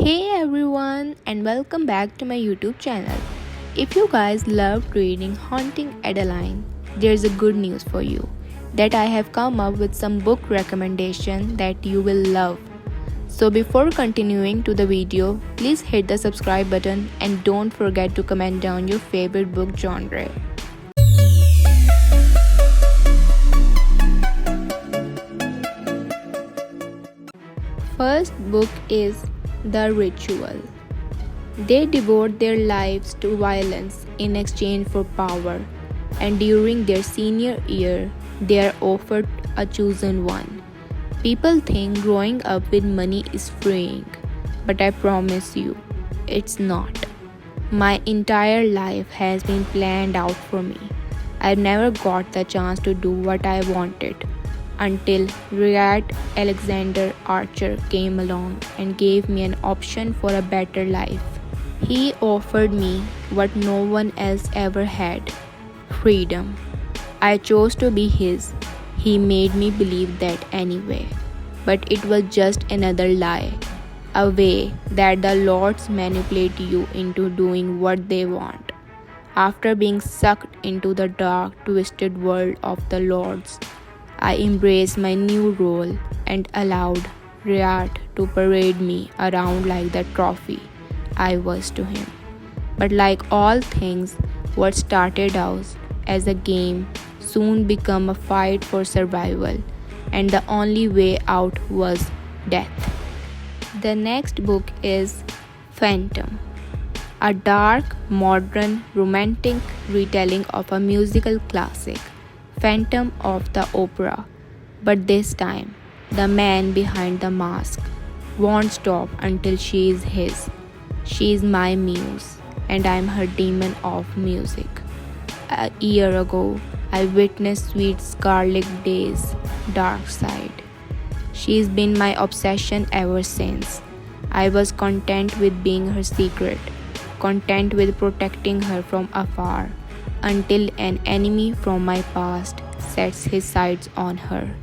Hey everyone, and welcome back to my YouTube channel. If you guys loved reading Haunting Adeline, there's a good news for you that I have come up with some book recommendation that you will love. So before continuing to the video, please hit the subscribe button and don't forget to comment down your favorite book genre. First book is The Ritual. They devote their lives to violence in exchange for power, and during their senior year, they are offered a chosen one. People think growing up with money is freeing, but I promise you, it's not. My entire life has been planned out for me. I've never got the chance to do what I wanted until Riat Alexander Archer came along and gave me an option for a better life. He offered me what no one else ever had: freedom. I chose to be his. He made me believe that anyway. But it was just another lie, a way that the lords manipulate you into doing what they want. After being sucked into the dark, twisted world of the lords, I embraced my new role and allowed Riat to parade me around like the trophy I was to him. But like all things, what started out as a game soon became a fight for survival, and the only way out was death. The next book is Phantom, a dark, modern, romantic retelling of a musical classic, Phantom of the Opera. But this time, the man behind the mask won't stop until she is his. She is my muse, and I am her demon of music. A year ago, I witnessed Sweet Scarlet Day's dark side. She's been my obsession ever since. I was content with being her secret, content with protecting her from afar, until an enemy from my past sets his sights on her.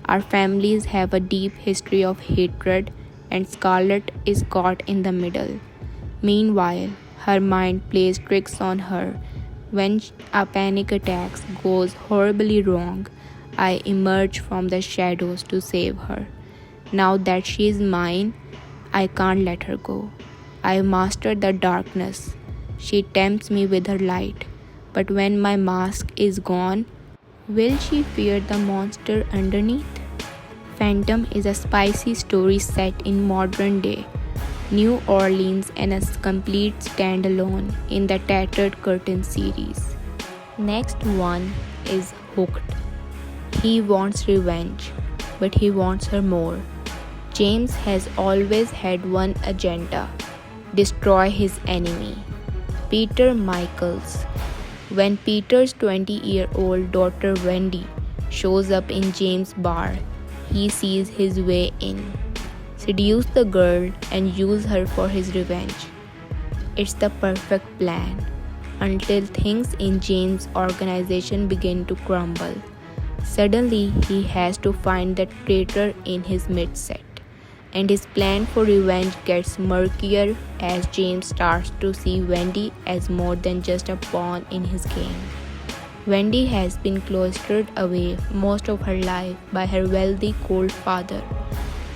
Our families have a deep history of hatred, and Scarlet is caught in the middle. Meanwhile, her mind plays tricks on her. When a panic attack goes horribly wrong, I emerge from the shadows to save her. Now that she is mine, I can't let her go. I mastered the darkness. She tempts me with her light. But when my mask is gone, will she fear the monster underneath? Phantom is a spicy story set in modern day New Orleans and a complete standalone in the Tattered Curtain series. Next one is Hooked. He wants revenge, but he wants her more. James has always had one agenda: destroy his enemy. Peter Michaels. When Peter's 20-year-old daughter Wendy shows up in James' bar, he sees his way in, seduce the girl and use her for his revenge. It's the perfect plan until things in James' organization begin to crumble. Suddenly, he has to find the traitor in his midset, and his plan for revenge gets murkier as James starts to see Wendy as more than just a pawn in his game. Wendy has been cloistered away most of her life by her wealthy, cold father,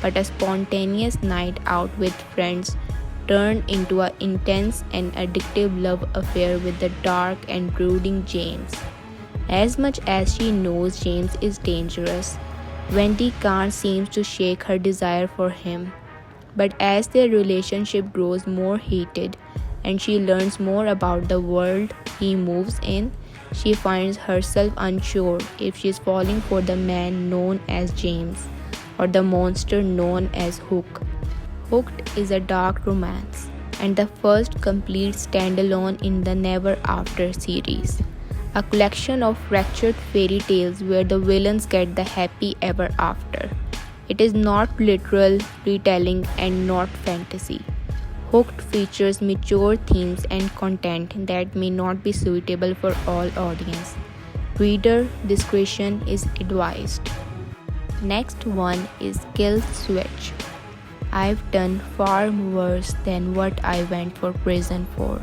but a spontaneous night out with friends turned into an intense and addictive love affair with the dark and brooding James. As much as she knows James is dangerous, Wendy can't seem to shake her desire for him. But as their relationship grows more heated and she learns more about the world he moves in, she finds herself unsure if she's falling for the man known as James or the monster known as Hook. Hooked is a dark romance and the first complete standalone in the Never After series, a collection of fractured fairy tales where the villains get the happy ever after. It is not literal retelling and not fantasy. Hooked features mature themes and content that may not be suitable for all audience. Reader discretion is advised. Next one is Kill Switch. I've done far worse than what I went for prison for.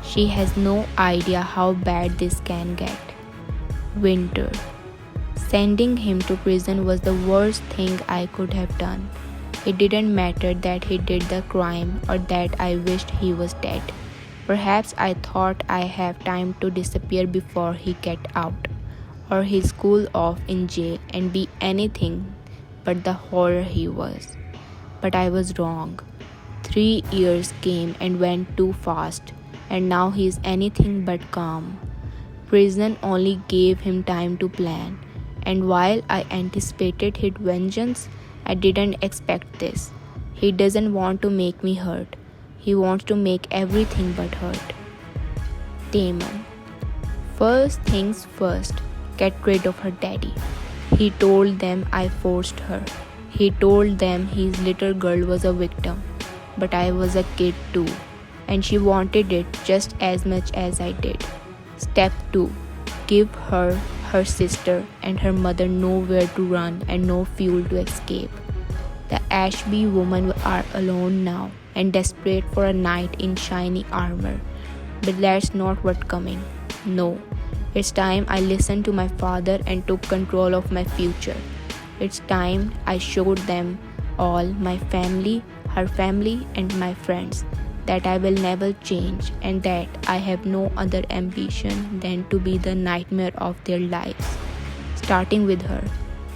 She has no idea how bad this can get. Winter. Sending him to prison was the worst thing I could have done. It didn't matter that he did the crime or that I wished he was dead. Perhaps I thought I have time to disappear before he get out, or he'd cool off in jail and be anything but the horror he was. But I was wrong. 3 years came and went too fast, and now he's anything but calm. Prison only gave him time to plan, and while I anticipated his vengeance, I didn't expect this. He doesn't want to make me hurt. He wants to make everything but hurt. Damon. First things first, get rid of her daddy. He told them I forced her. He told them his little girl was a victim. But I was a kid too, and she wanted it just as much as I did. Step 2. Give her, her sister, and her mother nowhere to run and no fuel to escape. The Ashby women are alone now and desperate for a knight in shiny armor. But that's not what's coming. No. It's time I listened to my father and took control of my future. It's time I showed them all, my family, her family, and my friends, that I will never change and that I have no other ambition than to be the nightmare of their lives. Starting with her.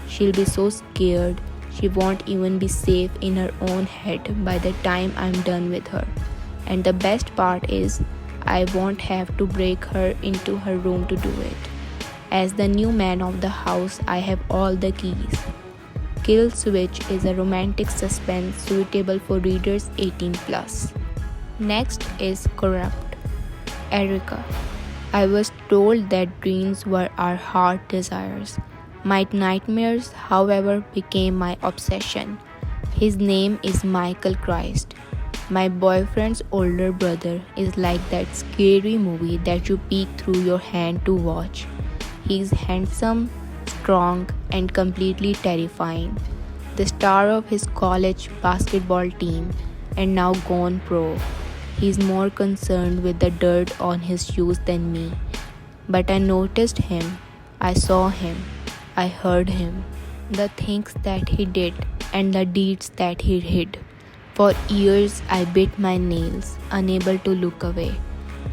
She'll be so scared she won't even be safe in her own head by the time I'm done with her. And the best part is, I won't have to break her into her room to do it. As the new man of the house, I have all the keys. Kill Switch is a romantic suspense suitable for readers 18+. Next is Corrupt. Erica. I was told that dreams were our heart desires. My nightmares, however, became my obsession. His name is Michael Christ. My boyfriend's older brother is like that scary movie that you peek through your hand to watch. He's handsome, strong, and completely terrifying. The star of his college basketball team and now gone pro. He's more concerned with the dirt on his shoes than me. But I noticed him, I saw him, I heard him, the things that he did and the deeds that he hid. For years I bit my nails, unable to look away.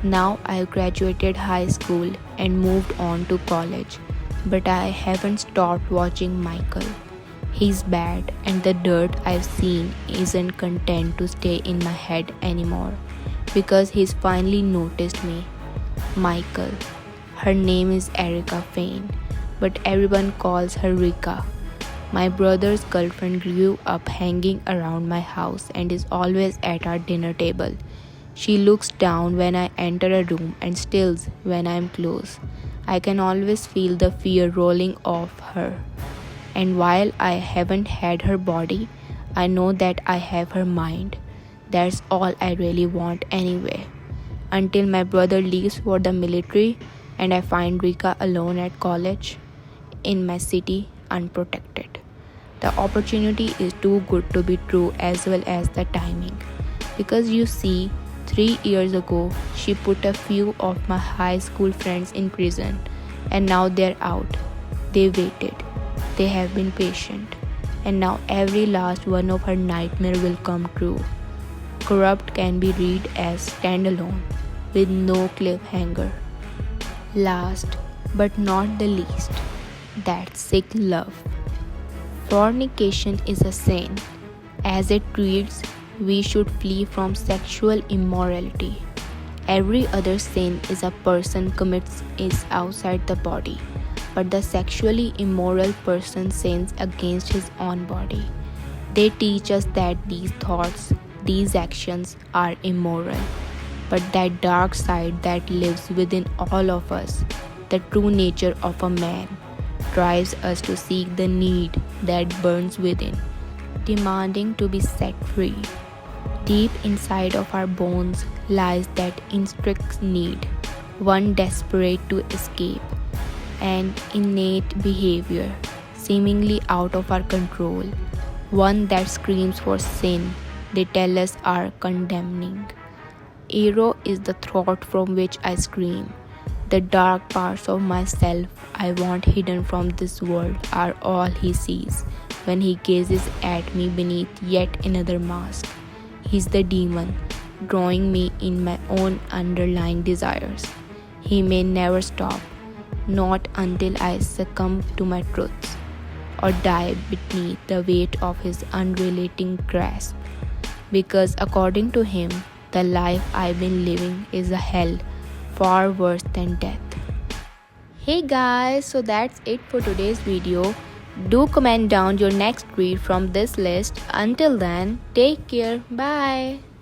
Now I've graduated high school and moved on to college, but I haven't stopped watching Michael. He's bad, and the dirt I've seen isn't content to stay in my head anymore, because he's finally noticed me. Michael. Her name is Erica Fane, but everyone calls her Rika. My brother's girlfriend grew up hanging around my house and is always at our dinner table. She looks down when I enter a room and stills when I'm close. I can always feel the fear rolling off her. And while I haven't had her body, I know that I have her mind. That's all I really want anyway. Until my brother leaves for the military and I find Rika alone at college, in my city, unprotected. The opportunity is too good to be true as well as the timing. Because you see, 3 years ago, she put a few of my high school friends in prison, and now they're out. They waited. They have been patient. And now every last one of her nightmare will come true. Corrupt can be read as standalone, with no cliffhanger. Last, but not the least, that sick love. Fornication is a sin. As it reads, we should flee from sexual immorality. Every other sin is a person commits is outside the body, but the sexually immoral person sins against his own body. They teach us that these thoughts, these actions are immoral, but that dark side that lives within all of us, the true nature of a man, drives us to seek the need that burns within, demanding to be set free. Deep inside of our bones lies that instinct need, one desperate to escape, an innate behavior, seemingly out of our control, one that screams for sin they tell us are condemning. Ego is the thought from which I scream. The dark parts of myself I want hidden from this world are all he sees when he gazes at me beneath yet another mask. He's the demon, drawing me in my own underlying desires. He may never stop, not until I succumb to my truths or die beneath the weight of his unrelenting grasp. Because according to him, the life I've been living is a hell far worse than death. Hey guys, so that's it for today's video. Do comment down your next read from this list. Until then, take care. Bye.